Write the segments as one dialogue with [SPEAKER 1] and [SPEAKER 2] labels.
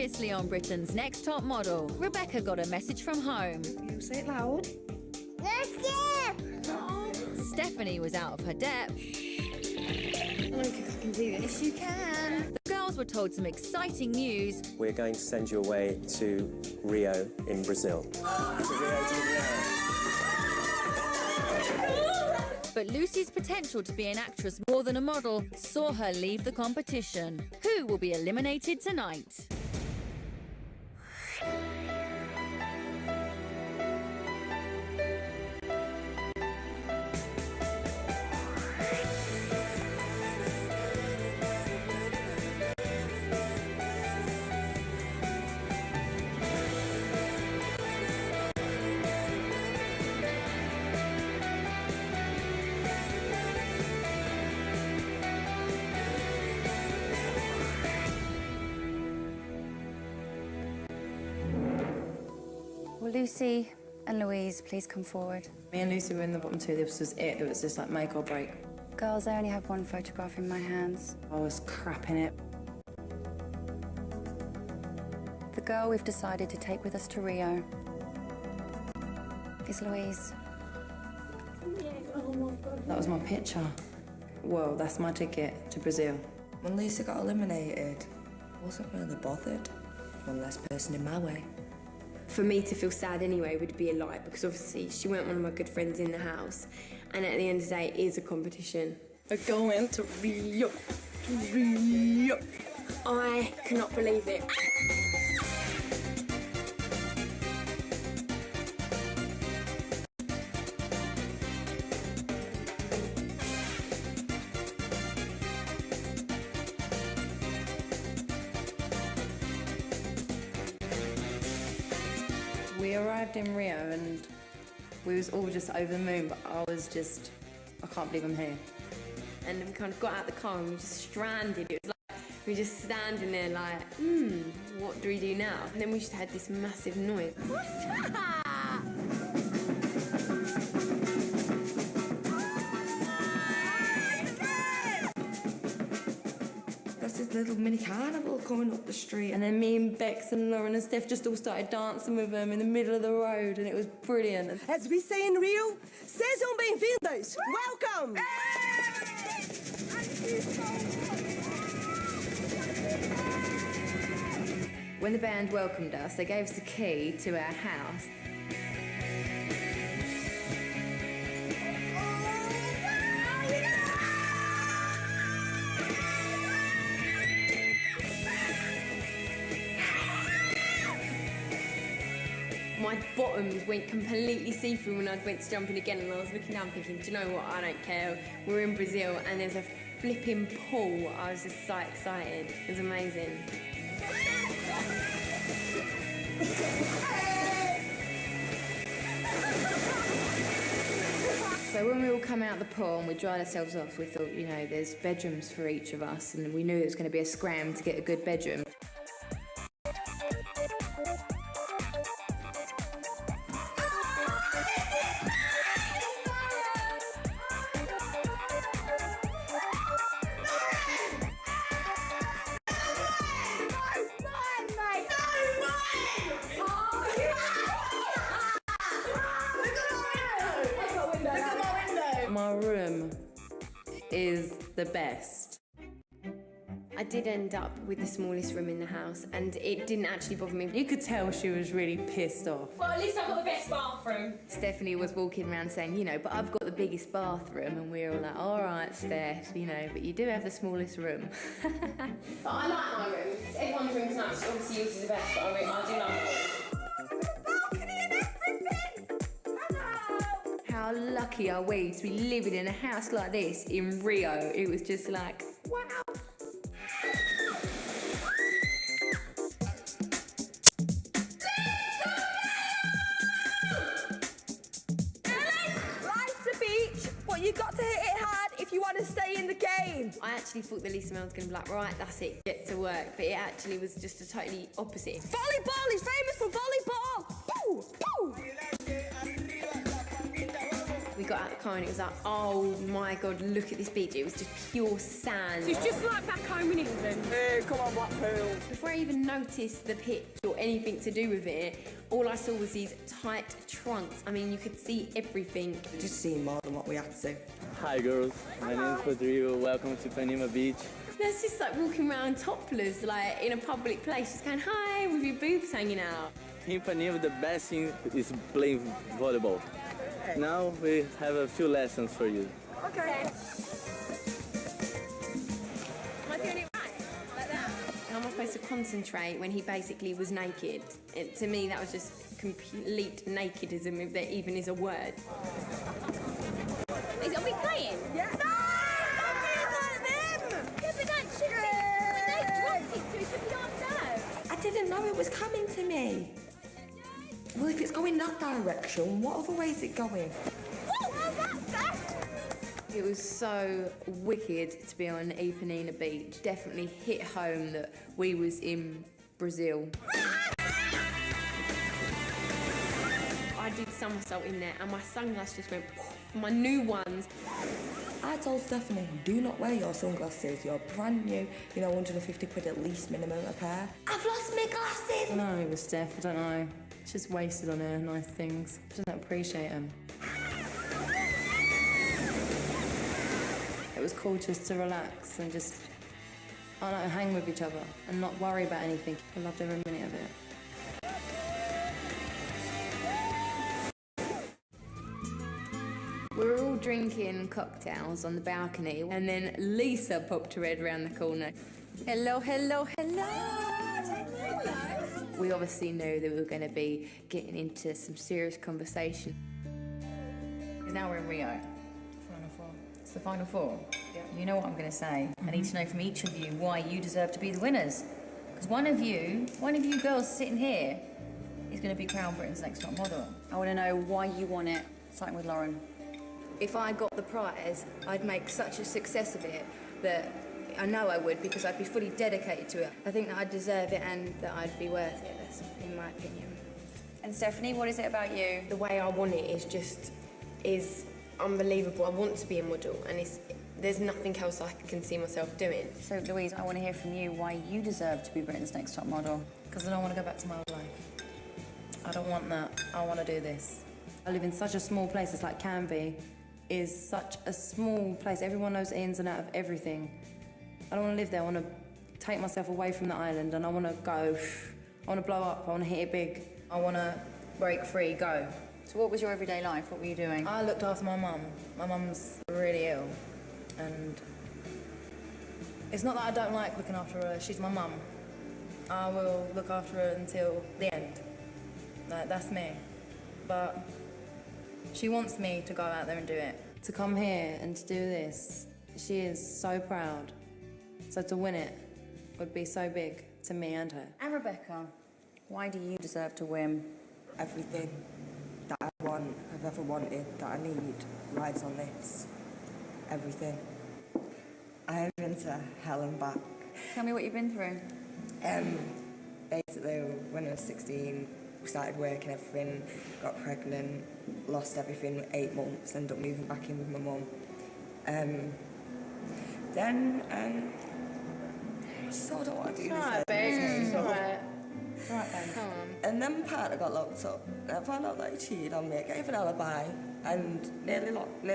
[SPEAKER 1] previously on Britain's Next Top Model, Rebecca got a message from home.
[SPEAKER 2] You say it loud.
[SPEAKER 1] Stephanie was out of her depth.
[SPEAKER 2] I don't think I can do this.
[SPEAKER 1] Yes, you can. The girls were told some exciting news.
[SPEAKER 3] We're going to send you away to Rio in Brazil. To Rio de Janeiro.
[SPEAKER 1] But Lucy's potential to be an actress more than a model saw her leave the competition. Who will be eliminated tonight?
[SPEAKER 4] Will Lucy and Louise please come forward?
[SPEAKER 5] Me and Lucy were in the bottom two. This was it. It was just like make or break.
[SPEAKER 4] Girls, I only have one photograph in my hands.
[SPEAKER 5] I was crapping it.
[SPEAKER 4] The girl we've decided to take with us to Rio is Louise.
[SPEAKER 5] That was my picture. Well, that's my ticket to Brazil.
[SPEAKER 6] When Lucy got eliminated, I wasn't really bothered. One less person in my way.
[SPEAKER 2] For me to feel sad anyway would be a lie, because obviously she weren't one of my good friends in the house, and at the end of the day it is a competition. We're going to Rio. Rio. I cannot believe it.
[SPEAKER 5] We arrived in Rio and we was all just over the moon, but I can't believe I'm here.
[SPEAKER 2] And we kind of got out the car and we were just stranded. It was like we were just standing there like, what do we do now? And then we just had this massive noise.
[SPEAKER 6] There's this little mini carnival coming up the street.
[SPEAKER 5] And then me and Bex and Lauren and Steph just all started dancing with them in the middle of the road, and it was brilliant.
[SPEAKER 7] As we say in Rio, sejam bem-vindas! Welcome!
[SPEAKER 5] When the band welcomed us, they gave us the key to our house.
[SPEAKER 2] My bottoms went completely see-through when I went to jump in again, and I was looking down thinking, do you know what, I don't care. We're in Brazil and there's a flipping pool. I was just so excited. It was amazing.
[SPEAKER 5] So when we all come out the pool and we dried ourselves off, we thought, you know, there's bedrooms for each of us, and we knew it was going to be a scram to get a good bedroom. My room is the best.
[SPEAKER 2] I did end up with the smallest room in the house, and it didn't actually bother me.
[SPEAKER 5] You could tell she was really pissed off.
[SPEAKER 2] Well, at least I've got the best bathroom.
[SPEAKER 5] Stephanie was walking around saying, you know, but I've got the biggest bathroom, and we were all like, all right, Steph, you know, but you do have the smallest room.
[SPEAKER 2] But I like my room. Everyone's room's nice. Obviously yours is the best, but I do like my room.
[SPEAKER 5] How lucky are we to be living in a house like this in Rio? It was just like, wow.
[SPEAKER 7] Life's a beach, but you got to hit it hard if you want to stay in the game.
[SPEAKER 2] I actually thought the Lisa Mel was going to be like, right, that's it, get to work. But it actually was just a totally opposite.
[SPEAKER 7] Volleyball is famous for volleyball. Boo, boo.
[SPEAKER 2] We got out back home and it was like, oh my God, look at this beach. It was just pure sand.
[SPEAKER 7] It's just like back home in England.
[SPEAKER 3] Hey, come on, Blackpool.
[SPEAKER 2] Before I even noticed the pitch or anything to do with it, all I saw was these tight trunks. I mean, you could see everything.
[SPEAKER 6] Just seeing more than what we had to.
[SPEAKER 8] Hi girls, my name is Rodrigo. Welcome to Panema Beach.
[SPEAKER 2] That's just like walking around topless, like in a public place, just going, hi, with your boobs hanging out.
[SPEAKER 8] In Panema, the best thing is playing volleyball. Now we have a few lessons for you.
[SPEAKER 7] Okay.
[SPEAKER 2] Am I doing it right? Like that? How am I supposed to concentrate when he basically was naked? To me, that was just complete nakedism, if there even is a word.
[SPEAKER 1] Is it, are we playing?
[SPEAKER 7] Yeah. No! Don't be like them!
[SPEAKER 1] Yeah, but that should be. But they dropped it, so it should be on now.
[SPEAKER 6] I didn't know it was coming to me. Well, if it's going that direction, what other way is it going?
[SPEAKER 5] It was so wicked to be on Ipanema Beach. Definitely hit home that we was in Brazil.
[SPEAKER 2] I did somersault in there and my sunglasses just went poof, my new ones.
[SPEAKER 6] I told Stephanie, do not wear your sunglasses. You're brand new, 150 quid at least minimum a pair. I've lost my glasses!
[SPEAKER 5] No, it was Steph, I don't know. She's just wasted on her nice things. She doesn't appreciate them. It was cool just to relax and just, I don't know, hang with each other and not worry about anything. I loved every minute of it. We were all drinking cocktails on the balcony and then Lisa popped her head around the corner.
[SPEAKER 4] Hello, hello, hello.
[SPEAKER 5] We obviously knew that we were going to be getting into some serious conversation.
[SPEAKER 9] Now we're in Rio. Final four. It's the final four. Yeah. You know what I'm going to say. I need to know from each of you why you deserve to be the winners. Because one of you girls sitting here is going to be crowned Britain's next top model.
[SPEAKER 4] I want to know why you want it, starting with Lauren.
[SPEAKER 5] If I got the prize, I'd make such a success of it that I know I would, because I'd be fully dedicated to it. I think that I deserve it and that I'd be worth it, that's in my opinion.
[SPEAKER 4] And Stephanie, what is it about you?
[SPEAKER 2] The way I want it is unbelievable. I want to be a model and there's nothing else I can see myself doing.
[SPEAKER 4] So, Louise, I want to hear from you why you deserve to be Britain's next top model.
[SPEAKER 9] Because I don't want to go back to my old life. I don't want that. I want to do this.
[SPEAKER 5] I live in such a small place, it's like Canby is such a small place. Everyone knows the ins and out of everything. I don't want to live there. I want to take myself away from the island and I want to go. I want to blow up. I want to hit it big. I want to break free, go.
[SPEAKER 4] So what was your everyday life? What were you doing?
[SPEAKER 9] I looked after my mum. My mum's really ill. And it's not that I don't like looking after her. She's my mum. I will look after her until the end. That's me. But she wants me to go out there and do it.
[SPEAKER 5] To come here and to do this, she is so proud. So to win it would be so big to me and her.
[SPEAKER 4] And Rebecca, why do you deserve to win?
[SPEAKER 6] Everything that I've ever wanted, that I need, rides on this. Everything. I have been to hell and back.
[SPEAKER 4] Tell me what you've been through.
[SPEAKER 6] Basically, when I was 16, started working, everything, got pregnant, lost everything 8 months, ended up moving back in with my mum. Then, I still don't want to do this.
[SPEAKER 2] Alright, babe. It's alright.
[SPEAKER 6] Right, then.
[SPEAKER 2] Come on.
[SPEAKER 6] And then my partner got locked up. And I found out that he cheated on me. I gave an alibi and nearly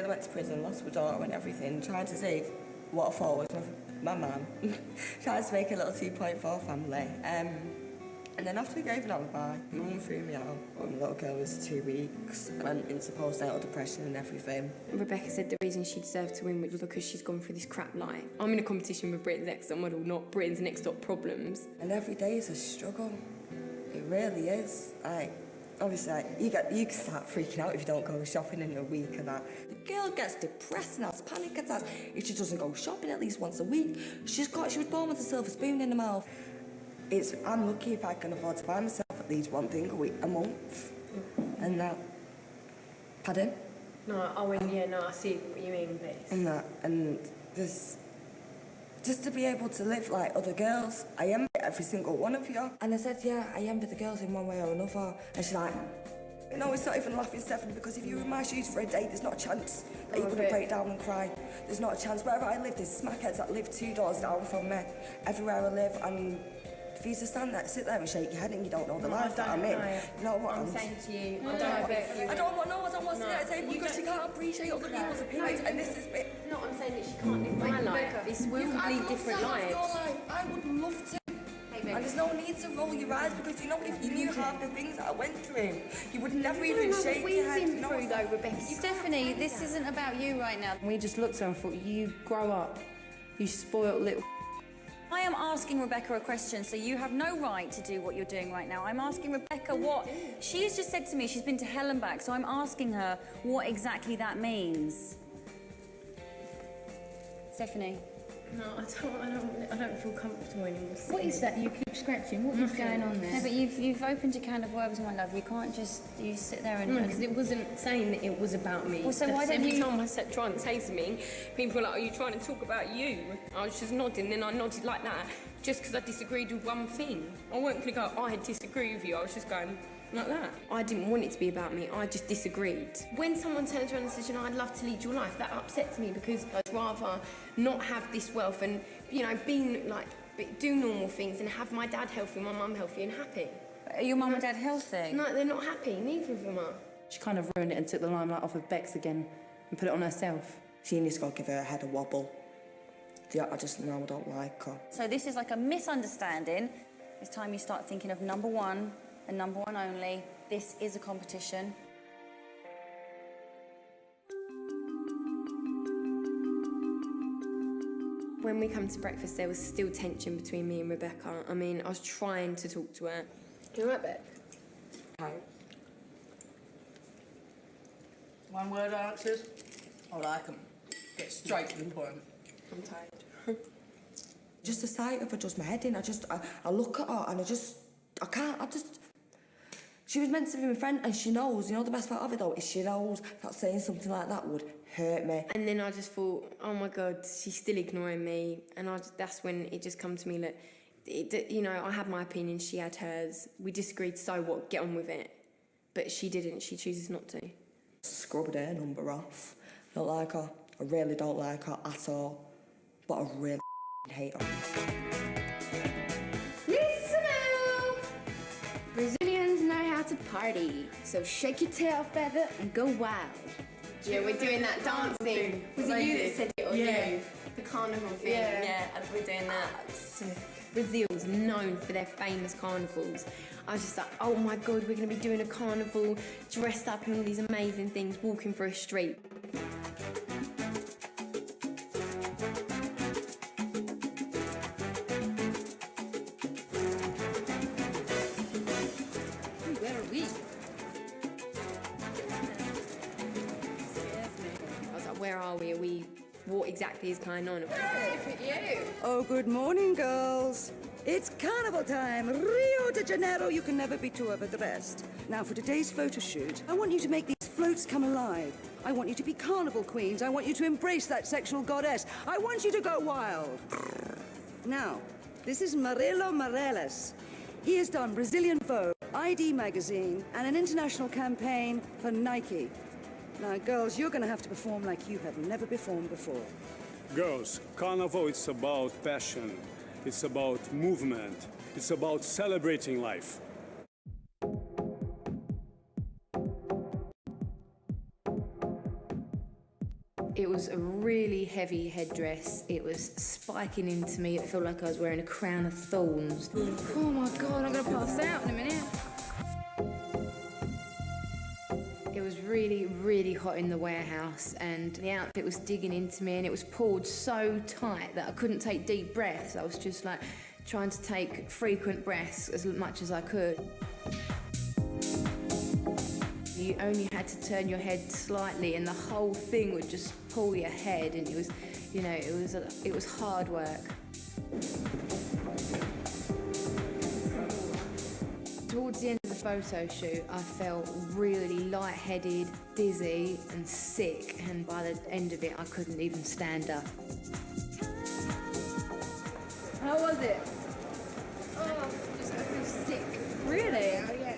[SPEAKER 6] went to prison, lost my daughter and everything, trying to save what I thought was my mum. Trying to make a little 2.4 family. And then after we gave an alibi, my mum threw me out when my little girl was 2 weeks. I went into postnatal depression and everything.
[SPEAKER 2] Rebecca said the reason she deserved to win was because she's gone through this crap life. I'm in a competition with Britain's Next Top Model, not Britain's Next Top Problems.
[SPEAKER 6] And every day is a struggle. It really is. Obviously, you can start freaking out if you don't go shopping in a week or that. The girl gets depressed and has panic attacks if she doesn't go shopping at least once a week. She was born with a silver spoon in her mouth. I'm lucky if I can afford to buy myself at least one thing a month. And that. Pardon?
[SPEAKER 2] No, I see what you mean, please.
[SPEAKER 6] And just to be able to live like other girls. I envy every single one of you. And I said, yeah, I envy the girls in one way or another. And she's like, No, it's not even laughing, Stephanie, because if you were in my shoes for a day, there's not a chance that you wouldn't break down and cry. There's not a chance. Wherever I live, there's smackheads that live 2 doors down from me. Everywhere I live, and for you to stand there, sit there and shake your head and you don't know the life that I'm in. You know what
[SPEAKER 2] I'm saying to you, I
[SPEAKER 6] don't want to sit at a table because you can't appreciate other people's opinions, and this is bit.
[SPEAKER 2] No, I'm saying that she can't live my life. This will lead different lives.
[SPEAKER 6] Your life. I would love to. And there's no need to roll your eyes because you know if you knew half the things that I went through, you would never even shake your head.
[SPEAKER 2] We've been through though, Rebecca.
[SPEAKER 4] Stephanie, this isn't about you right now.
[SPEAKER 5] We just looked at her and thought, you grow up, you spoiled little.
[SPEAKER 4] I am asking Rebecca a question, so you have no right to do what you're doing right now. I'm asking Rebecca what... She has just said to me she's been to hell and back, so I'm asking her what exactly that means. Stephanie?
[SPEAKER 2] No, I don't feel comfortable anymore.
[SPEAKER 10] What is that? You keep scratching. What is going on there?
[SPEAKER 4] No, but you've opened a can of worms, my love. You can't just sit there and...
[SPEAKER 2] No, because it wasn't saying that it was about me.
[SPEAKER 4] Well, so why don't
[SPEAKER 2] every
[SPEAKER 4] you...
[SPEAKER 2] time I try and say something, people are like, are you trying to talk about you? I was just nodding, then I nodded like that, just because I disagreed with one thing. I weren't going to go, I disagree with you. I was just going... like that. I didn't want it to be about me, I just disagreed. When someone turns around and says, you know, I'd love to lead your life, that upsets me because I'd rather not have this wealth and, you know, do normal things and have my dad healthy, my mum healthy and happy.
[SPEAKER 4] Are your mum and dad healthy?
[SPEAKER 2] No, they're not happy, neither of them are.
[SPEAKER 5] She kind of ruined it and took the limelight off of Bex again and put it on herself.
[SPEAKER 6] She needs to go give her head a wobble. Yeah, I don't like her.
[SPEAKER 4] So this is like a misunderstanding. It's time you start thinking of number one and number one only. This is a competition.
[SPEAKER 2] When we come to breakfast, there was still tension between me and Rebecca. I mean, I was trying to talk to her. You all right, Beck?
[SPEAKER 6] Hi.
[SPEAKER 11] One word answers. I like them. Get straight to the point.
[SPEAKER 2] I'm tired.
[SPEAKER 6] Just the sight of her does my head in. I look at her and she was meant to be my friend and she knows, you know the best part of it though, is she knows that saying something like that would hurt me.
[SPEAKER 2] And then I just thought, oh my God, she's still ignoring me. And that's when it just come to me that, you know, I had my opinion, she had hers. We disagreed, so what, get on with it. But she didn't, she chooses not to.
[SPEAKER 6] Scrubbed her number off. Don't like her. I really don't like her at all. But I really hate her.
[SPEAKER 10] Listen out! Brazilians know how to party, so shake your tail feather and go wild.
[SPEAKER 2] Yeah, we're doing that dancing. Was it you that said it or you? The carnival thing. Yeah, we're doing that. Brazil's known for their famous carnivals. I was just like, oh my God, we're going to be doing a carnival, dressed up in all these amazing things, walking through a street.
[SPEAKER 10] Where are we?
[SPEAKER 2] I was like, where are we? What exactly is going on?
[SPEAKER 12] Oh, good morning, girls. It's carnival time. Rio de Janeiro, you can never be too overdressed. Now, for today's photo shoot, I want you to make these floats come alive. I want you to be carnival queens. I want you to embrace that sexual goddess. I want you to go wild. Now, this is Murilo Morelos. He has done Brazilian Vogue, ID magazine, and an international campaign for Nike. Now, girls, you're going to have to perform like you have never performed before.
[SPEAKER 13] Girls, Carnival, it's about passion. It's about movement. It's about celebrating life.
[SPEAKER 5] It was a really heavy headdress. It was spiking into me. It felt like I was wearing a crown of thorns.
[SPEAKER 10] Oh my God, I'm gonna pass out in a minute.
[SPEAKER 5] It was really, really hot in the warehouse and the outfit was digging into me and it was pulled so tight that I couldn't take deep breaths. I was just like trying to take frequent breaths as much as I could. You only had to turn your head slightly and the whole thing would just pull your head and it was, you know, it was hard work. Towards the end of the photo shoot, I felt really lightheaded, dizzy and sick, and by the end of it, I couldn't even stand up.
[SPEAKER 10] How was it? Oh, I feel sick. Really? Oh, yeah.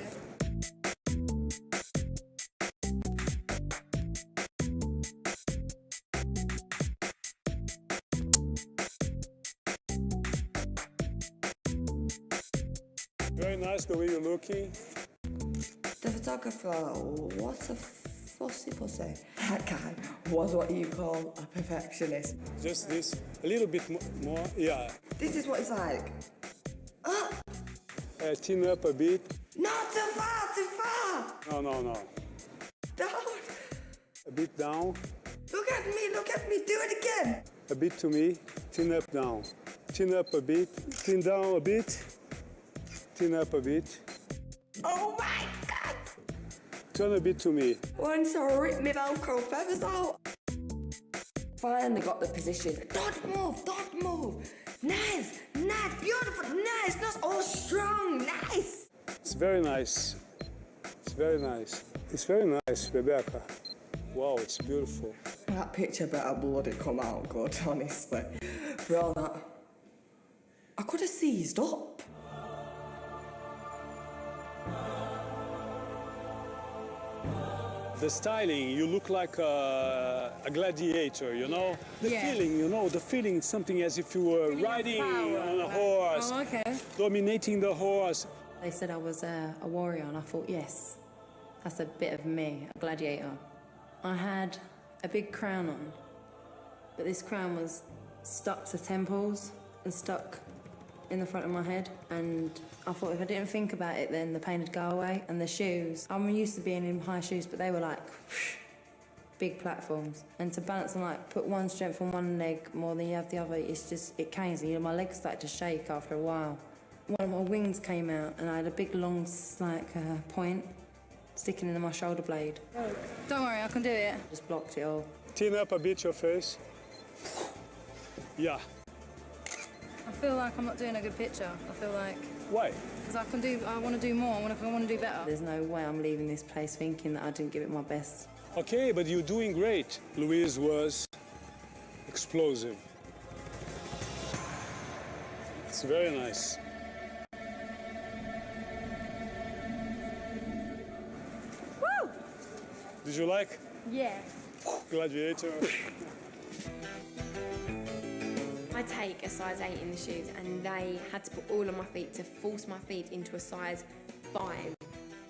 [SPEAKER 13] very nice the way you're looking.
[SPEAKER 6] The photographer, what a fussy pussy. That guy was what you call a perfectionist.
[SPEAKER 13] Just this, a little bit more, yeah.
[SPEAKER 6] This is what it's like.
[SPEAKER 13] Thin up a bit.
[SPEAKER 6] Not too far, too far!
[SPEAKER 13] No.
[SPEAKER 6] Down!
[SPEAKER 13] A bit down.
[SPEAKER 6] Look at me, do it again!
[SPEAKER 13] A bit to me, thin up, down. Thin up a bit, thin down a bit, thin up a bit.
[SPEAKER 6] Oh my God!
[SPEAKER 13] Turn a bit to me.
[SPEAKER 6] Once I rip my Velcro feathers out. Finally got the position. Don't move. Nice, beautiful, nice, not all strong, nice.
[SPEAKER 13] It's very nice. It's very nice, Rebecca. Wow, it's beautiful.
[SPEAKER 6] That picture better bloody come out good, honestly. For all that, I could have seized up.
[SPEAKER 13] The styling, you look like a gladiator, you know? The feeling, something as if you were riding on a horse.
[SPEAKER 5] Oh, okay.
[SPEAKER 13] Dominating the horse.
[SPEAKER 5] They said I was a warrior, and I thought, yes, that's a bit of me, a gladiator. I had a big crown on, but this crown was stuck to temples and stuck in the front of my head, and I thought if I didn't think about it then the pain would go away. And the shoes, I'm used to being in high shoes, but they were like big platforms, and to balance and like put one strength on one leg more than you have the other, it's just, it canes, and my legs started to shake after a while. One of my wings came out and I had a big long point sticking into my shoulder blade.
[SPEAKER 9] Don't worry, I can do it.
[SPEAKER 5] Just blocked it all.
[SPEAKER 13] Thin up a bit your face. Yeah.
[SPEAKER 9] I feel like I'm not doing a good picture. I feel like...
[SPEAKER 13] Why?
[SPEAKER 9] Because I want to do more, I want to do better.
[SPEAKER 5] There's no way I'm leaving this place thinking that I didn't give it my best.
[SPEAKER 13] Okay, but you're doing great. Louise was explosive. It's very nice.
[SPEAKER 7] Woo!
[SPEAKER 13] Did you like?
[SPEAKER 7] Yeah.
[SPEAKER 2] I
[SPEAKER 13] Gladiator.
[SPEAKER 2] take a size 8 in the shoes, and they had to put all of my feet to force my feet into a size 5.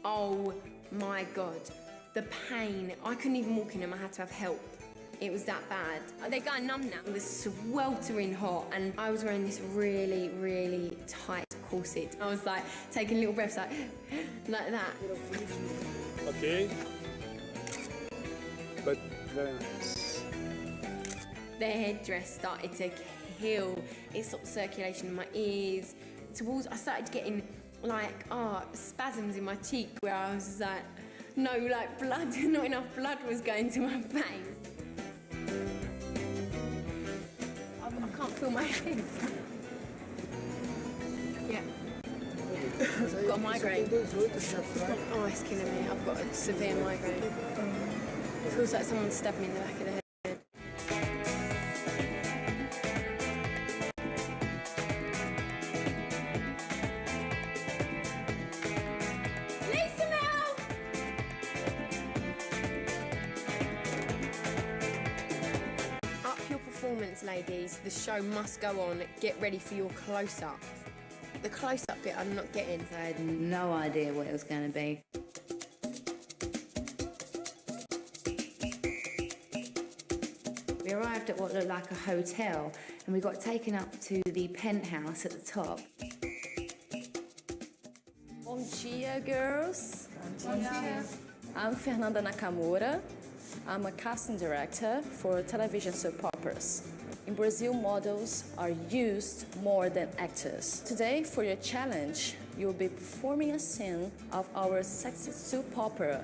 [SPEAKER 2] Oh my God. The pain. I couldn't even walk in them. I had to have help. It was that bad. They're going numb now. It was sweltering hot, and I was wearing this really, really tight corset. I was like taking little breaths like that.
[SPEAKER 13] Okay. But very nice.
[SPEAKER 2] The headdress started to kill. It stopped circulation in my ears. I started getting like spasms in my cheek where I was just like, no, like blood, not enough blood was going to my veins. I can't feel my head. Yeah. I've got a migraine. Oh, it's killing me. I've got a severe migraine. It feels like someone stabbed me in the back of the head. Ladies, the show must go on. Get ready for your close-up. The close-up bit I'm not getting.
[SPEAKER 5] I had no idea what it was going to be. We arrived at what looked like a hotel, and we got taken up to the penthouse at the top.
[SPEAKER 14] Bom dia, girls.
[SPEAKER 9] Bom dia.
[SPEAKER 14] I'm Fernanda Nakamura. I'm a casting director for television soap operas. In Brazil, models are used more than actors. Today, for your challenge, you'll be performing a scene of our sexy soap opera,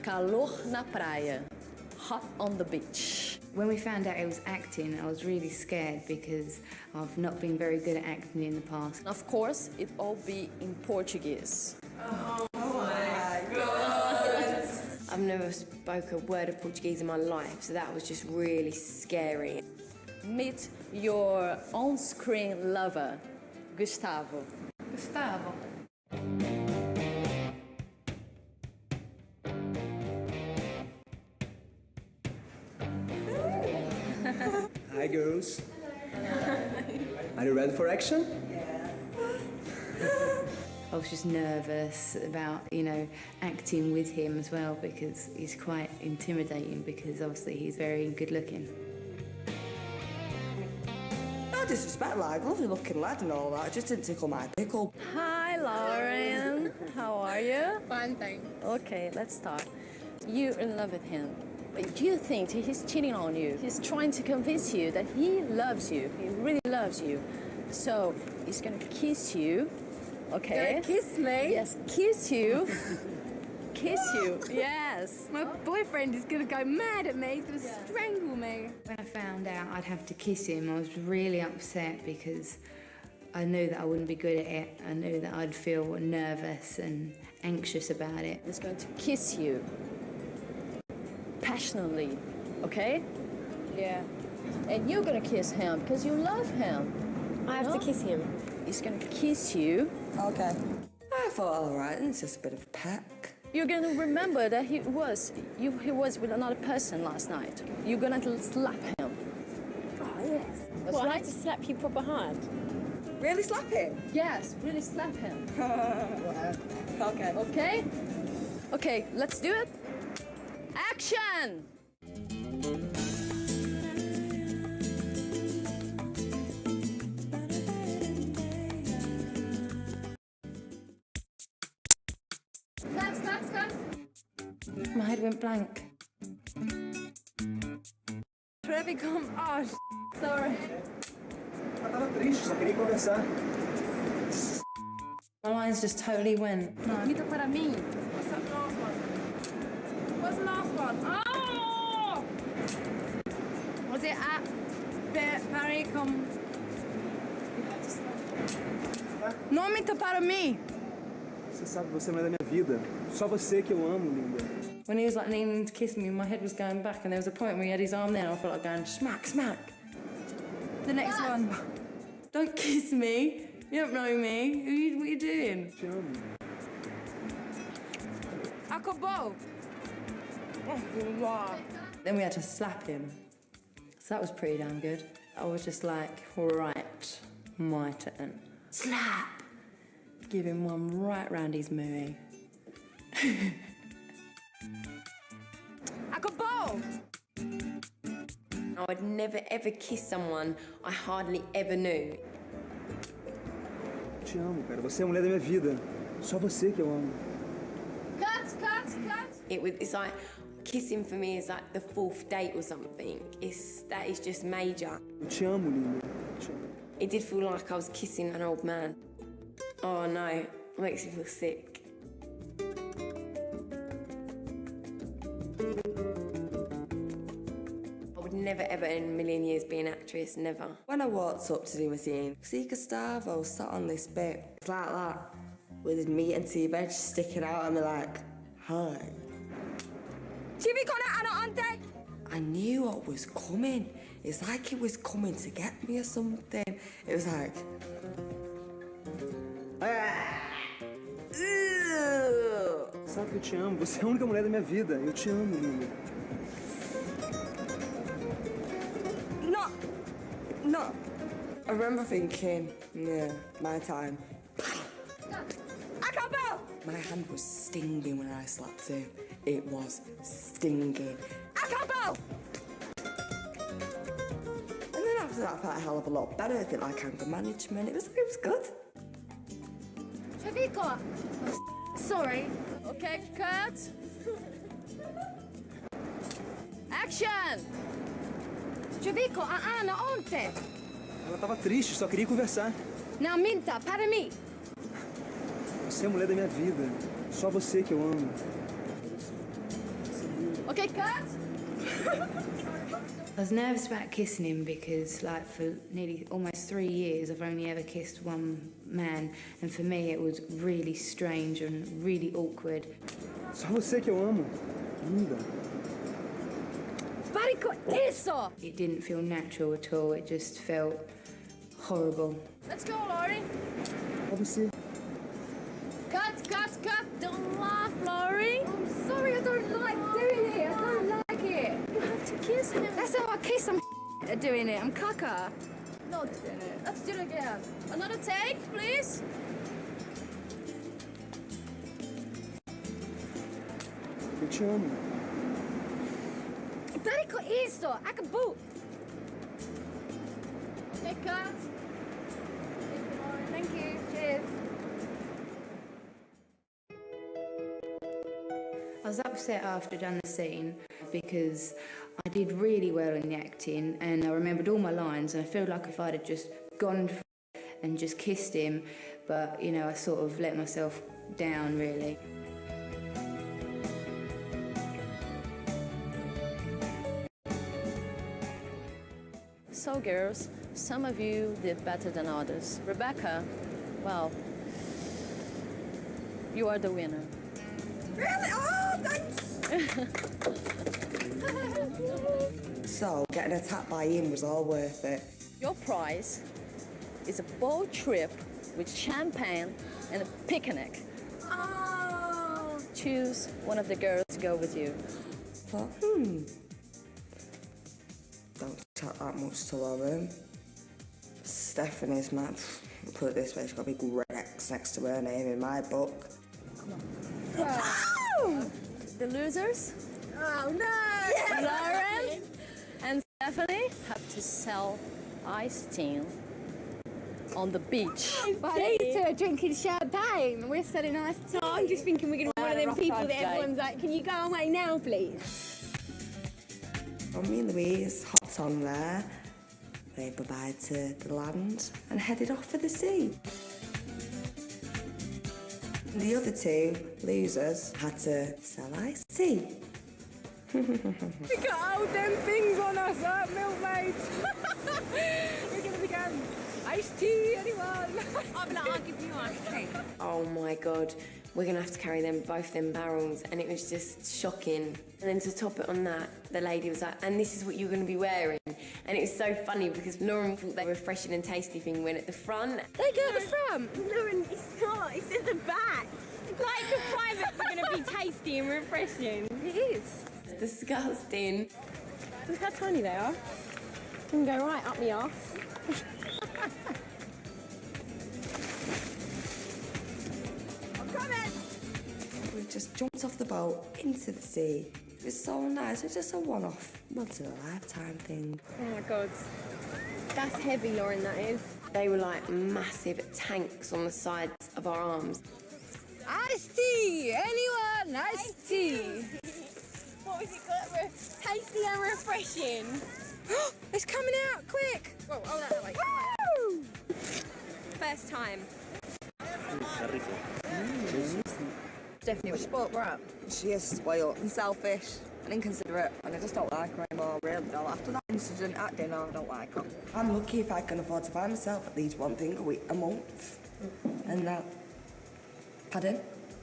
[SPEAKER 14] Calor na Praia, Hot on the Beach.
[SPEAKER 5] When we found out it was acting, I was really scared because I've not been very good at acting in the past.
[SPEAKER 14] Of course, it all be in Portuguese.
[SPEAKER 2] Oh my God! I've never spoke a word of Portuguese in my life, so that was just really scary.
[SPEAKER 14] Meet your on-screen lover, Gustavo.
[SPEAKER 9] Gustavo.
[SPEAKER 3] Hi, girls. Are you ready for action?
[SPEAKER 2] Yeah. I was just nervous about, you know, acting with him as well, because he's quite intimidating, because obviously he's very good looking.
[SPEAKER 6] No disrespect, like, lovely looking lad and all that. It just didn't tickle my pickle.
[SPEAKER 14] Hi, Lauren. How are you?
[SPEAKER 10] Fine, thanks.
[SPEAKER 14] Okay, let's start. You're in love with him. But do you think he's cheating on you? He's trying to convince you that he loves you. He really loves you. So he's gonna kiss you. Okay?
[SPEAKER 10] Gonna kiss me?
[SPEAKER 14] Yes, kiss you. Kiss you. Yes.
[SPEAKER 10] My boyfriend is gonna go mad at me. He's gonna strangle me.
[SPEAKER 2] When I found out I'd have to kiss him, I was really upset, because I knew that I wouldn't be good at it. I knew that I'd feel nervous and anxious about it.
[SPEAKER 14] He's going to kiss you. Passionately. Okay?
[SPEAKER 10] Yeah.
[SPEAKER 14] And you're gonna kiss him because you love him.
[SPEAKER 2] I have to kiss him.
[SPEAKER 14] He's gonna kiss you.
[SPEAKER 6] Okay. I thought, all right, it's just a bit of a peck.
[SPEAKER 14] You're gonna remember that he was with another person last night. You're gonna slap him.
[SPEAKER 10] Oh, yes.
[SPEAKER 14] That's right.
[SPEAKER 10] I have to slap you proper hard.
[SPEAKER 6] Really slap him?
[SPEAKER 14] Yes, really slap him.
[SPEAKER 6] Okay.
[SPEAKER 14] Okay? Okay, let's do it. Action!
[SPEAKER 10] Cut.
[SPEAKER 2] My head went blank.
[SPEAKER 10] Trevi, come on. Sorry.
[SPEAKER 3] Eu tava triste, só queria conversar.
[SPEAKER 2] My lines just totally went.
[SPEAKER 10] Mito para mí. What's that last one? What's the last one? Oh! Was it at Paris come? Não mito para mim.
[SPEAKER 3] Você sabe, você não é da minha vida. Só você que eu amo, linda.
[SPEAKER 2] When he was like leaning to kiss me, my head was going back, and there was a point where he had his arm there, and I felt like going smack, smack.
[SPEAKER 10] The next one.
[SPEAKER 2] Don't kiss me. You don't know me. What are you doing?
[SPEAKER 3] Te amo.
[SPEAKER 10] Acabou.
[SPEAKER 2] Then we had to slap him. So that was pretty damn good. I was just like, right, my turn. Slap! Give him one right round his mooey.
[SPEAKER 10] Acabou.
[SPEAKER 2] I would never ever kiss someone I hardly ever knew.
[SPEAKER 3] Te amo, cara. Você é a mulher da minha vida. Só você que eu amo.
[SPEAKER 10] Cut.
[SPEAKER 2] It's like, kissing for me is like the fourth date or something. That is just major.
[SPEAKER 3] Eu te amo, linda. Te amo.
[SPEAKER 2] It did feel like I was kissing an old man. Oh no, it makes me feel sick. I would never ever in a million years be an actress, never.
[SPEAKER 6] When I walked up to do my scene, see Gustavo sat on this bit, like that, with his meat and tea veg sticking out, and me like, hi. I knew what was coming. It's like it was coming to get me or something. It was like...
[SPEAKER 3] Sabe que eu te amo. Você é a única mulher da minha vida. Eu te amo, linda.
[SPEAKER 6] No. I remember thinking, yeah, my time.
[SPEAKER 10] Acabou.
[SPEAKER 6] My hand was stinging when I slapped him. It was stinging.
[SPEAKER 10] Acabou.
[SPEAKER 6] And then after that, I felt a hell of a lot better. I think like anger management. It was good.
[SPEAKER 10] Trevico. Sorry.
[SPEAKER 14] Okay, cut. Action!
[SPEAKER 10] Trevico, a Ana ontem.
[SPEAKER 3] Ela tava triste, só queria conversar.
[SPEAKER 10] Não minta para mim.
[SPEAKER 3] Você é a mulher da minha vida. Só você que eu amo.
[SPEAKER 14] Okay, cut.
[SPEAKER 2] I was nervous about kissing him because, like, for nearly almost 3 years, I've only ever kissed one man, and for me it was really strange and really awkward.
[SPEAKER 3] Só você que eu amo. Linda.
[SPEAKER 10] Pare com isso.
[SPEAKER 2] It didn't feel natural at all. It just felt horrible.
[SPEAKER 14] Let's go, Laurie.
[SPEAKER 3] Só você.
[SPEAKER 14] Cut. Don't laugh, Laurie.
[SPEAKER 10] I'm sorry, I don't like doing it. I don't like it.
[SPEAKER 14] You have to kiss him.
[SPEAKER 10] That's how I kiss. I'm doing it. I'm caca.
[SPEAKER 14] Not doing it. Let's do it again. Another take, please.
[SPEAKER 13] Facciamo.
[SPEAKER 10] Carico isto, acabou. Cut. Thank you. Cheers.
[SPEAKER 5] I was upset after I'd done the scene because I did really well in the acting and I remembered all my lines and I felt like if I'd have just gone and just kissed him, but you know, I sort of let myself down really.
[SPEAKER 14] So girls, some of you did better than others. Rebecca, well, you are the winner.
[SPEAKER 6] Really? Oh, thanks! So, getting attacked by him was all worth it.
[SPEAKER 14] Your prize is a boat trip with champagne and a picnic.
[SPEAKER 6] Oh!
[SPEAKER 14] Choose one of the girls to go with you.
[SPEAKER 6] But, don't chat that much to Lauren. Stephanie's man. Put it this way, she's got a big Rex next to her name in my book.
[SPEAKER 14] Oh! The losers?
[SPEAKER 10] Oh no!
[SPEAKER 14] Yeah. Lauren and Stephanie have to sell iced tea on the beach.
[SPEAKER 10] But these two are drinking champagne. We're selling iced tea. Oh, I'm just thinking we're going to be one of them people that everyone's like, can you go away now, please?
[SPEAKER 6] Well, me and Louise hopped on there, waved bye-bye to the land and headed off for the sea. The other two losers had to sell iced tea.
[SPEAKER 10] We got all them things on us, milkmaids. We're going to be going, iced tea, anyone? I'm like, I'll give you iced tea.
[SPEAKER 2] Oh my God, we're going to have to carry them, both them barrels, and it was just shocking. And then to top it on that, the lady was like, and this is what you're going to be wearing. And it was so funny because Lauren thought the refreshing and tasty thing went at the front.
[SPEAKER 10] They go at the front? Lauren, it's not, it's at the back. Like the privates are going to be tasty and refreshing. It is.
[SPEAKER 2] It's disgusting.
[SPEAKER 10] Look how tiny they are. You can go right up my arse. I'm coming!
[SPEAKER 6] We just jumped off the boat into the sea. It was so nice. It was just a one-off, once-in-a-lifetime thing.
[SPEAKER 10] Oh my God. That's heavy, Lauren, that is.
[SPEAKER 2] They were like massive tanks on the sides of our arms.
[SPEAKER 10] Iced tea! Anyone? Iced tea! What was it called? Tasty and refreshing. It's coming out, quick! Whoa, oh, that way. Woo! First time.
[SPEAKER 11] Definitely was spoiled brat. She is spoiled and selfish and inconsiderate, and I just don't like her anymore, really don't. After that incident at dinner, I don't like her.
[SPEAKER 6] I'm lucky if I can afford to buy myself at least one thing a month. And that. Pardon?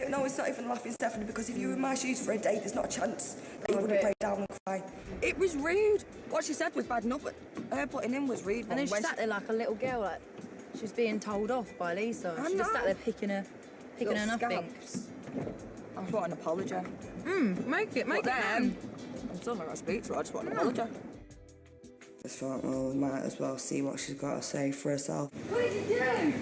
[SPEAKER 6] No, it's not even laughing, Stephanie, because if you were in my shoes for a date, there's not a chance that you wouldn't break down and cry.
[SPEAKER 11] It was rude. What she said was bad enough, but her putting in was rude.
[SPEAKER 5] And then she sat there like a little girl, like she was being told off by Lisa. She just sat there picking her nothing.
[SPEAKER 11] I just want an apology.
[SPEAKER 10] Make it,
[SPEAKER 11] I'm still not going to speak to her, I just want an apology.
[SPEAKER 6] I thought, well, we might as well see what she's got to say for herself.
[SPEAKER 10] What did you do?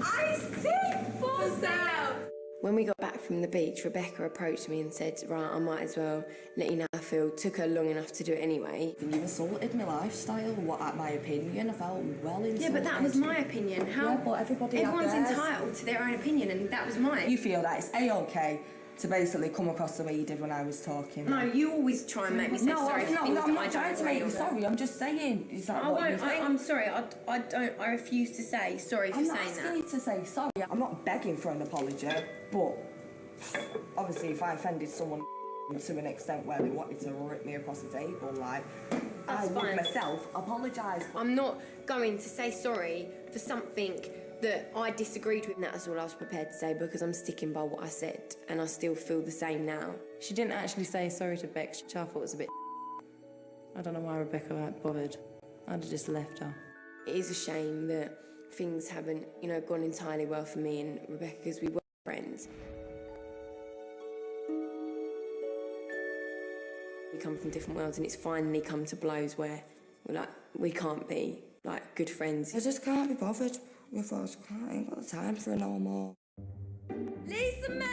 [SPEAKER 10] Iced tea for sale!
[SPEAKER 2] When we got back from the beach, Rebecca approached me and said, right, I might as well let you know how I feel. Took her long enough to do it anyway.
[SPEAKER 6] You've assaulted my lifestyle, my opinion. I felt well insulted.
[SPEAKER 2] Yeah, but that was my opinion.
[SPEAKER 6] Yeah, but
[SPEAKER 2] everyone's entitled to their own opinion, and that was mine.
[SPEAKER 6] You feel that it's A-OK to basically come across the way you did when I was talking?
[SPEAKER 2] No, you always try and make me say sorry for things
[SPEAKER 6] I'm not trying to make you sorry. I'm just saying. Is that what you think?
[SPEAKER 2] I'm sorry. I refuse to say sorry for saying that.
[SPEAKER 6] I'm not asking you to say sorry. I'm not begging for an apology, but obviously if I offended someone to an extent where they wanted to rip me across the table, like, I would myself apologise.
[SPEAKER 2] I'm not going to say sorry for something that I disagreed with, and that's all I was prepared to say because I'm sticking by what I said, and I still feel the same now.
[SPEAKER 5] She didn't actually say sorry to Beck, which I thought was a bit. I don't know why Rebecca bothered. I'd have just left her.
[SPEAKER 2] It is a shame that things haven't, gone entirely well for me and Rebecca because we were friends. We come from different worlds, and it's finally come to blows where we can't be good friends.
[SPEAKER 6] I just can't be bothered with us. I ain't got the time for it no more.
[SPEAKER 10] Lisa Mel!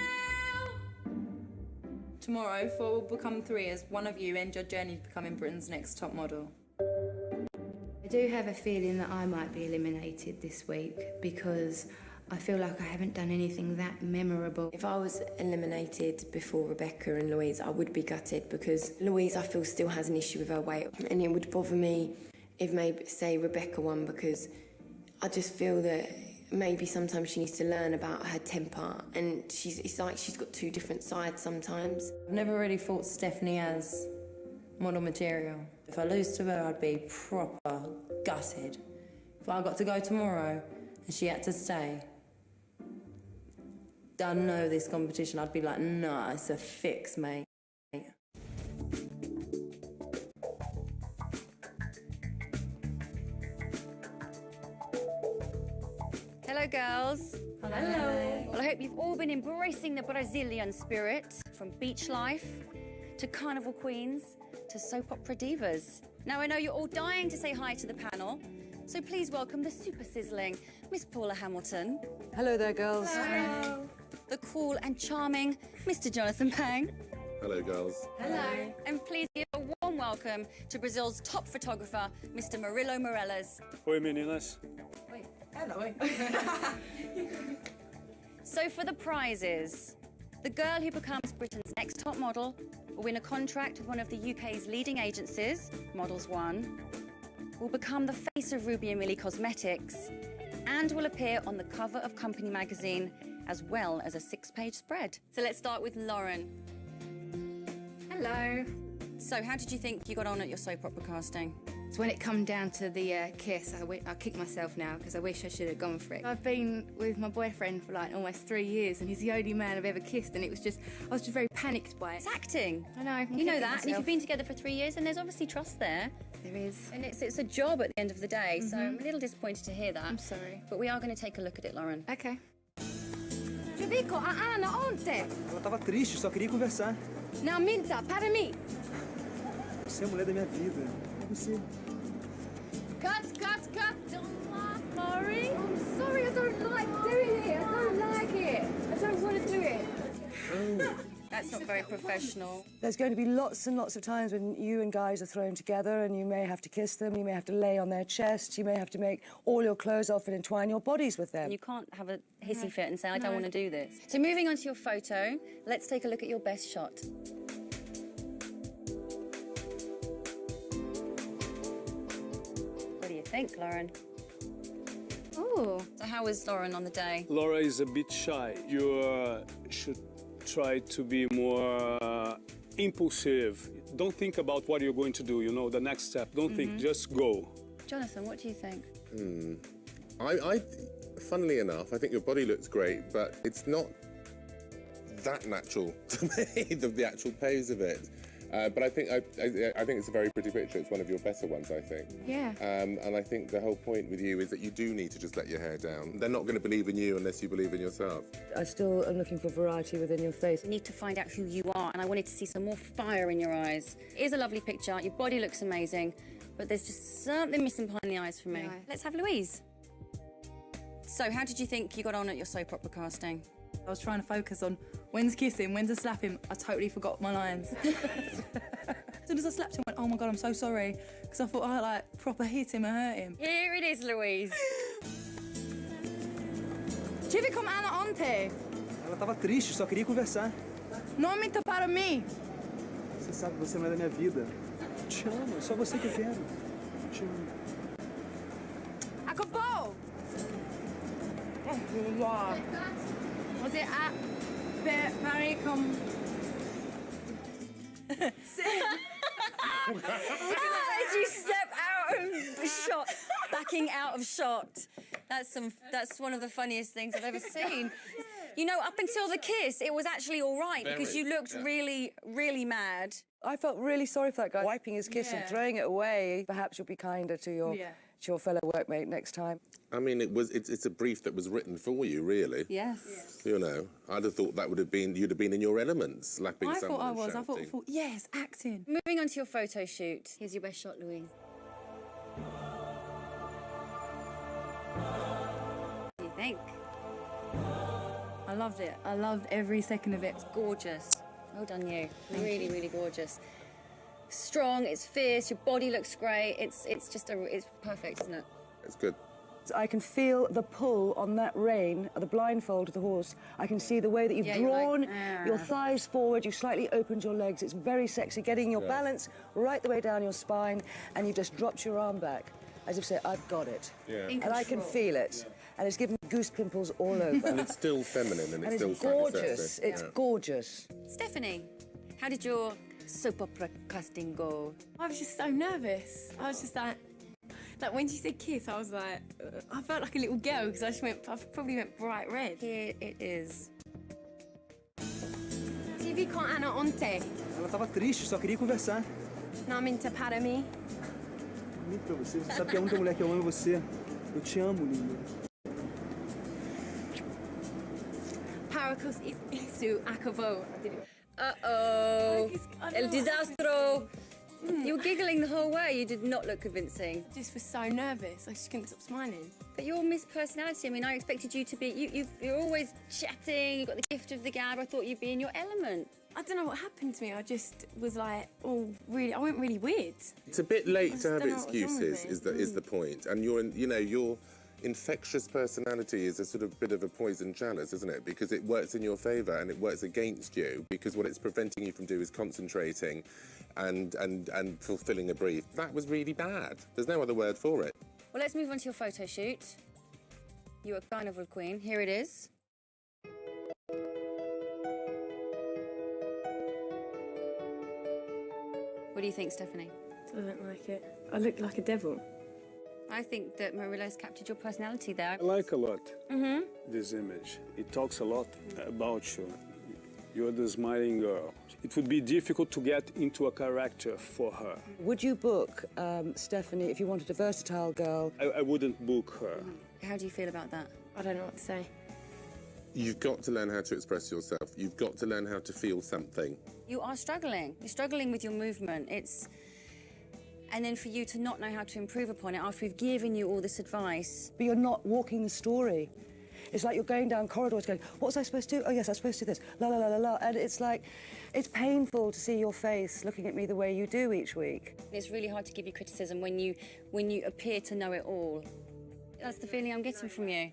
[SPEAKER 5] tomorrow 4 will become 3 as one of you end your journey to becoming Britain's next top model.
[SPEAKER 15] I do have a feeling that I might be eliminated this week because I feel like I haven't done anything that memorable.
[SPEAKER 2] If I was eliminated before Rebecca and Louise, I would be gutted because Louise, I feel, still has an issue with her weight. And it would bother me if maybe, say, Rebecca won because I just feel that maybe sometimes she needs to learn about her temper and it's like she's got two different sides sometimes.
[SPEAKER 5] I've never really thought Stephanie as model material. If I lose to her, I'd be proper gutted. If I got to go tomorrow and she had to stay, I know this competition, I'd be like, nah, it's a fix, mate.
[SPEAKER 4] Hello, girls.
[SPEAKER 5] Hello.
[SPEAKER 4] Well, I hope you've all been embracing the Brazilian spirit, from beach life to carnival queens to soap opera divas. Now, I know you're all dying to say hi to the panel, so please welcome the super sizzling Miss Paula Hamilton.
[SPEAKER 12] Hello there, girls.
[SPEAKER 4] Hello. The cool and charming Mr. Jonathan Pang.
[SPEAKER 16] Hello, girls.
[SPEAKER 4] Hello. And please give a warm welcome to Brazil's top photographer, Mr. Murilo Morelas.
[SPEAKER 13] Oi, meninas.
[SPEAKER 4] Hello. So for the prizes, the girl who becomes Britain's next top model will win a contract with one of the UK's leading agencies, Models One, will become the face of Ruby and Millie Cosmetics, and will appear on the cover of Company magazine, as well as a 6-page spread. So let's start with Lauren.
[SPEAKER 15] Hello.
[SPEAKER 4] So how did you think you got on at your soap opera casting?
[SPEAKER 15] So when it come down to the kiss, I kick myself now because I wish I should have gone for it. I've been with my boyfriend for like almost 3 years and he's the only man I've ever kissed and I was just very panicked by it.
[SPEAKER 4] It's acting.
[SPEAKER 15] I know.
[SPEAKER 4] You know that, and if you've been together for 3 years, then there's obviously trust there.
[SPEAKER 15] There is.
[SPEAKER 4] And it's a job at the end of the day, so I'm a little disappointed to hear that.
[SPEAKER 15] I'm sorry.
[SPEAKER 4] But we are going to take a look at it, Lauren.
[SPEAKER 15] Okay. Giudico, a Ana, onde?
[SPEAKER 17] Ela tava triste, só queria conversar.
[SPEAKER 15] Não, minta, para mim.
[SPEAKER 17] Você é a mulher da minha vida. É você.
[SPEAKER 10] Cut. Don't laugh, Laurie.
[SPEAKER 15] I'm sorry, I don't like doing it. I don't like it. I don't want to do it.
[SPEAKER 4] That's not very professional.
[SPEAKER 12] There's going to be lots and lots of times when you and guys are thrown together and you may have to kiss them, you may have to lay on their chest, you may have to make all your clothes off and entwine your bodies with them.
[SPEAKER 4] You can't have a hissy fit and say, I don't want to do this. So moving on to your photo, let's take a look at your best shot. What do you think, Lauren?
[SPEAKER 15] Oh.
[SPEAKER 4] So how was Lauren on the day?
[SPEAKER 13] Laura is a bit shy. You should try to be more impulsive. Don't think about what you're going to do, you know, the next step. Don't think, just go.
[SPEAKER 4] Jonathan, what do you think?
[SPEAKER 16] Funnily enough, I think your body looks great, but it's not that natural to me, the actual pose of it. But I think it's a very pretty picture. It's one of your better ones, I think.
[SPEAKER 15] Yeah.
[SPEAKER 16] And I think the whole point with you is that you do need to just let your hair down. They're not going to believe in you unless you believe in yourself.
[SPEAKER 12] I still am looking for variety within your face.
[SPEAKER 4] You need to find out who you are, and I wanted to see some more fire in your eyes. It is a lovely picture. Your body looks amazing, but there's just something missing behind the eyes for me.
[SPEAKER 15] Yeah.
[SPEAKER 4] Let's have Louise. So how did you think you got on at your soap opera casting?
[SPEAKER 5] I was trying to focus on when to kiss him, when to slap him. I totally forgot my lines. As soon as I slapped him, I went, oh my God, I'm so sorry. Because I thought I like proper hit him and hurt him.
[SPEAKER 4] Here it is, Louise.
[SPEAKER 5] Tive com Ana ontem.
[SPEAKER 17] Ela tava triste, só queria conversar.
[SPEAKER 5] Não minta para mim.
[SPEAKER 17] Você sabe que você é a mulher da minha vida. Te amo, é só você que eu quero. Te amo.
[SPEAKER 5] Acabou! Was it at Paricom?
[SPEAKER 4] As you step out of shot, backing out of shot. That's one of the funniest things I've ever seen. You know, up until the kiss, it was actually all right because you looked really, really mad.
[SPEAKER 12] I felt really sorry for that guy, wiping his kiss and throwing it away. Perhaps you'll be kinder to your fellow workmate next time.
[SPEAKER 16] I mean, it's a brief that was written for you, really.
[SPEAKER 5] Yes.
[SPEAKER 16] You know, I'd have thought that would have been, you'd have been in your element, slapping
[SPEAKER 5] I
[SPEAKER 16] someone
[SPEAKER 5] thought I
[SPEAKER 16] and
[SPEAKER 5] was. I
[SPEAKER 16] shouting.
[SPEAKER 5] thought, yes, acting.
[SPEAKER 4] Moving on to your photo shoot. Here's your best shot, Louise. What do you think?
[SPEAKER 5] I loved it. I loved every second of it.
[SPEAKER 4] It's gorgeous. Well done, you. Really, really gorgeous. Strong, it's fierce, your body looks great. It's perfect, isn't it?
[SPEAKER 16] It's good.
[SPEAKER 12] I can feel the pull on that rein, the blindfold of the horse. I can see the way that you've drawn your thighs forward, you slightly opened your legs. It's very sexy, getting your balance right the way down your spine, and you just dropped your arm back, as if to say, I've got it.
[SPEAKER 16] Yeah.
[SPEAKER 12] And I can feel it. And it's giving me goose pimples all over.
[SPEAKER 16] And it's still feminine, and it's still
[SPEAKER 12] gorgeous.
[SPEAKER 16] sexy.
[SPEAKER 12] It's gorgeous.
[SPEAKER 4] Stephanie, how did your soap opera casting go?
[SPEAKER 2] I was just so nervous. I was just like when she said kiss, I was like, I felt like a little girl because I probably went bright red.
[SPEAKER 4] Here it is.
[SPEAKER 2] Tive com a Ana ontem.
[SPEAKER 17] Ela tava triste, só queria conversar.
[SPEAKER 2] Não minta para mim.
[SPEAKER 17] Minto pra você. Você sabe que a única mulher que eu amo é você. Eu te amo, linda.
[SPEAKER 2] Paracos isso acabou.
[SPEAKER 4] Uh-oh. El disastro. You were giggling the whole way. You did not look convincing.
[SPEAKER 2] I just was so nervous. I just couldn't stop smiling.
[SPEAKER 4] But your Miss Personality, I mean, I expected you to be... You're always chatting, you've got the gift of the gab. I thought you'd be in your element.
[SPEAKER 2] I don't know what happened to me. I just was like, I went really weird.
[SPEAKER 16] It's a bit late to have excuses, is the point. And your infectious personality is a sort of bit of a poison chalice, isn't it? Because it works in your favour and it works against you, because what it's preventing you from doing is concentrating and fulfilling a brief. That was really bad. There's no other word for it.
[SPEAKER 4] Well, let's move on to your photo shoot. You are Carnival Queen. Here it is. What do you think, Stephanie?
[SPEAKER 2] I don't like it. I look like a devil.
[SPEAKER 4] I think that Marilla's captured your personality there.
[SPEAKER 13] I like a lot this image. It talks a lot about you. You're the smiling girl. It would be difficult to get into a character for her.
[SPEAKER 12] Would you book Stephanie if you wanted a versatile girl?
[SPEAKER 13] I wouldn't book her.
[SPEAKER 4] How do you feel about that?
[SPEAKER 2] I don't know what to say.
[SPEAKER 16] You've got to learn how to express yourself. You've got to learn how to feel something.
[SPEAKER 4] You are struggling. You're struggling with your movement. And then for you to not know how to improve upon it after we've given you all this advice.
[SPEAKER 12] But you're not walking the story. It's like you're going down corridors going, what was I supposed to do? Oh, yes, I was supposed to do this. La, la, la, la, la. And it's like, it's painful to see your face looking at me the way you do each week.
[SPEAKER 4] It's really hard to give you criticism when you appear to know it all. That's the feeling I'm getting from you.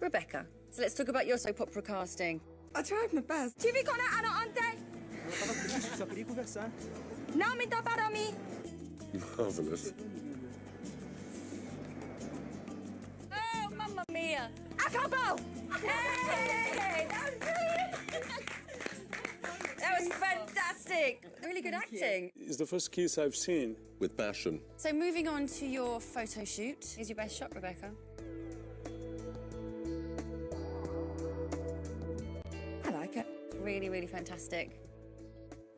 [SPEAKER 4] Rebecca, so let's talk about your soap opera casting.
[SPEAKER 11] I tried my best.
[SPEAKER 7] Tive com a Ana ontem.
[SPEAKER 17] Ela tava triste, só queria conversar.
[SPEAKER 7] Não minta para mim.
[SPEAKER 16] Marvellous.
[SPEAKER 4] Oh, mamma mia!
[SPEAKER 7] Acabou!
[SPEAKER 4] Hey! That was brilliant! That was fantastic! Really good acting.
[SPEAKER 13] It's the first kiss I've seen.
[SPEAKER 16] With passion.
[SPEAKER 4] So moving on to your photo shoot. Here's your best shot, Rebecca.
[SPEAKER 11] I like it.
[SPEAKER 4] Really, really fantastic.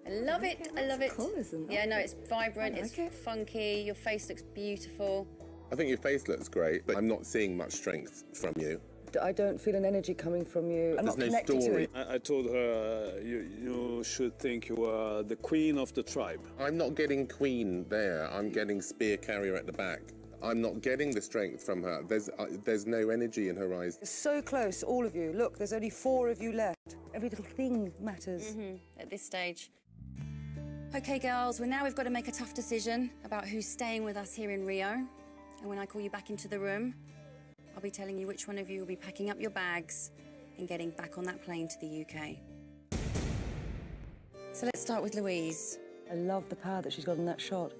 [SPEAKER 4] I love it. I love it.
[SPEAKER 11] Colours and
[SPEAKER 4] yeah, no, it's vibrant, it's
[SPEAKER 11] it.
[SPEAKER 4] funky, your face looks beautiful.
[SPEAKER 16] I think your face looks great, but I'm not seeing much strength from you.
[SPEAKER 12] I don't feel an energy coming from you. I'm
[SPEAKER 16] There's
[SPEAKER 12] not
[SPEAKER 16] no
[SPEAKER 12] connected
[SPEAKER 16] story.
[SPEAKER 12] to it.
[SPEAKER 13] I told her you should think you are the queen of the tribe.
[SPEAKER 16] I'm not getting queen there. I'm getting spear carrier at the back. I'm not getting the strength from her. There's no energy in her eyes.
[SPEAKER 12] It's so close, all of you. Look, there's only 4 of you left. Every little thing matters.
[SPEAKER 4] At this stage. Okay, girls, well, now we've got to make a tough decision about who's staying with us here in Rio. And when I call you back into the room, I'll be telling you which one of you will be packing up your bags and getting back on that plane to the UK. So let's start with Louise.
[SPEAKER 12] I love the power that she's got in that shot.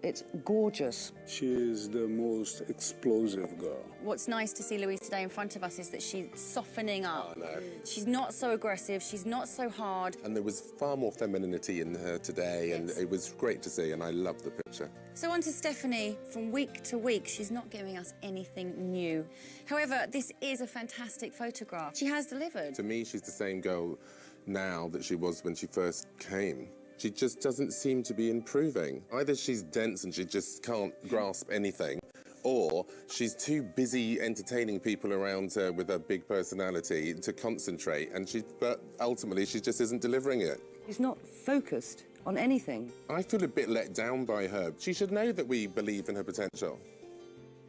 [SPEAKER 12] It's gorgeous.
[SPEAKER 13] She is the most explosive girl.
[SPEAKER 4] What's nice to see Louise today in front of us is that she's softening up.
[SPEAKER 16] I know.
[SPEAKER 4] She's not so aggressive, she's not so hard.
[SPEAKER 16] And there was far more femininity in her today, and it was great to see, and I loved the picture.
[SPEAKER 4] So on to Stephanie. From week to week, she's not giving us anything new. However, this is a fantastic photograph. She has delivered.
[SPEAKER 16] To me, she's the same girl now that she was when she first came. She just doesn't seem to be improving. Either she's dense and she just can't grasp anything, or she's too busy entertaining people around her with her big personality to concentrate, but ultimately she just isn't delivering it.
[SPEAKER 12] She's not focused on anything.
[SPEAKER 16] I feel a bit let down by her. She should know that we believe in her potential.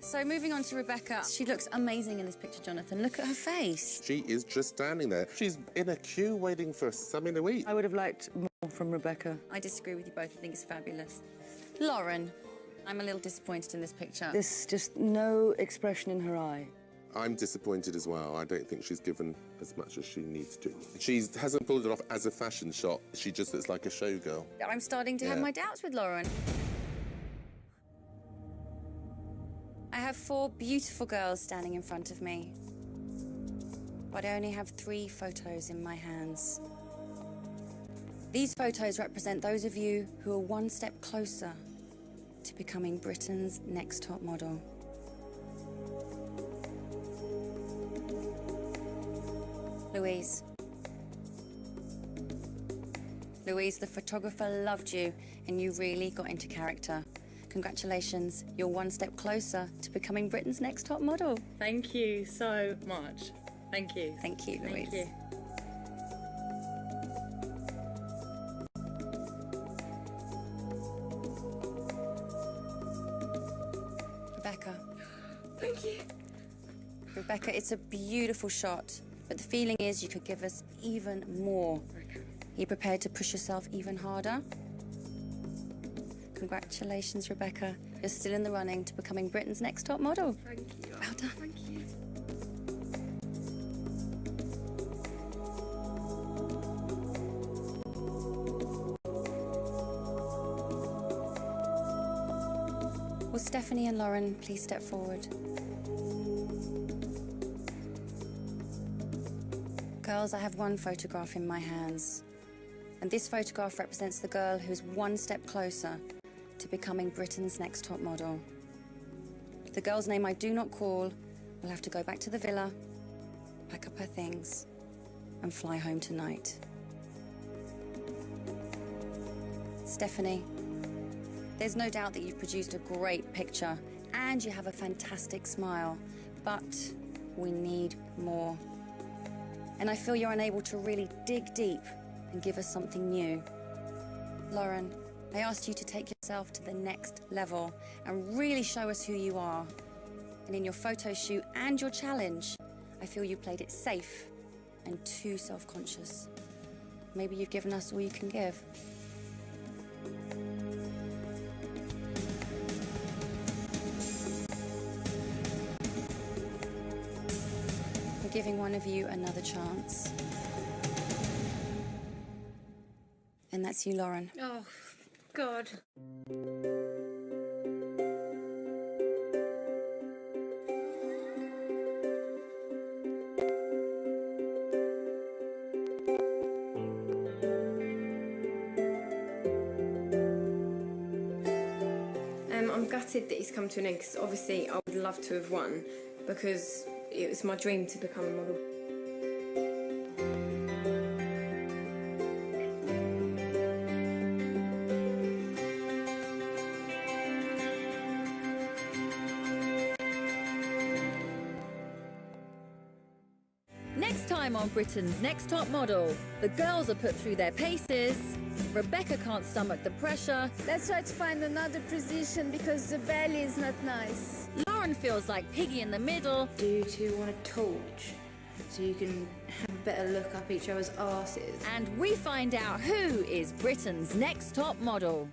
[SPEAKER 4] So moving on to Rebecca. She looks amazing in this picture, Jonathan. Look at her face.
[SPEAKER 16] She is just standing there. She's in a queue waiting for something to eat.
[SPEAKER 12] I would have liked more from Rebecca.
[SPEAKER 4] I disagree with you both. I think it's fabulous. Lauren, I'm a little disappointed in this picture.
[SPEAKER 12] There's just no expression in her eye.
[SPEAKER 16] I'm disappointed as well. I don't think she's given as much as she needs to. She hasn't pulled it off as a fashion shot. She just looks like a showgirl.
[SPEAKER 4] I'm starting to have my doubts with Lauren. I have 4 beautiful girls standing in front of me, but I only have 3 photos in my hands. These photos represent those of you who are one step closer to becoming Britain's next top model. Louise. Louise, the photographer loved you and you really got into character. Congratulations, you're one step closer to becoming Britain's next top model.
[SPEAKER 18] Thank you so much. Thank you.
[SPEAKER 4] Thank you, Louise.
[SPEAKER 18] Thank you.
[SPEAKER 4] Rebecca.
[SPEAKER 18] Thank you.
[SPEAKER 4] Rebecca, it's a beautiful shot, but the feeling is you could give us even more. Are you prepared to push yourself even harder? Congratulations, Rebecca. You're still in the running to becoming Britain's next top model.
[SPEAKER 18] Thank you.
[SPEAKER 4] Well done.
[SPEAKER 18] Thank you.
[SPEAKER 4] Will Stephanie and Lauren please step forward? Girls, I have one photograph in my hands. And this photograph represents the girl who's one step closer to becoming Britain's next top model. The girl's name I do not call will have to go back to the villa, pack up her things, and fly home tonight. Stephanie, there's no doubt that you've produced a great picture and you have a fantastic smile, but we need more. And I feel you're unable to really dig deep and give us something new. Lauren, I asked you to take yourself to the next level and really show us who you are. And in your photo shoot and your challenge, I feel you played it safe and too self-conscious. Maybe you've given us all you can give. We're giving one of you another chance. And that's you, Lauren.
[SPEAKER 15] Oh, God.
[SPEAKER 2] I'm gutted that he's come to an end because obviously I would love to have won because it was my dream to become a model.
[SPEAKER 1] Next time on Britain's Next Top Model, the girls are put through their paces, Rebecca can't stomach the pressure,
[SPEAKER 10] Let's try to find another position because the belly is not nice.
[SPEAKER 1] Lauren feels like Piggy in the middle.
[SPEAKER 5] Do you two want a torch so you can have a better look up each other's arses?
[SPEAKER 1] And we find out who is Britain's next top model.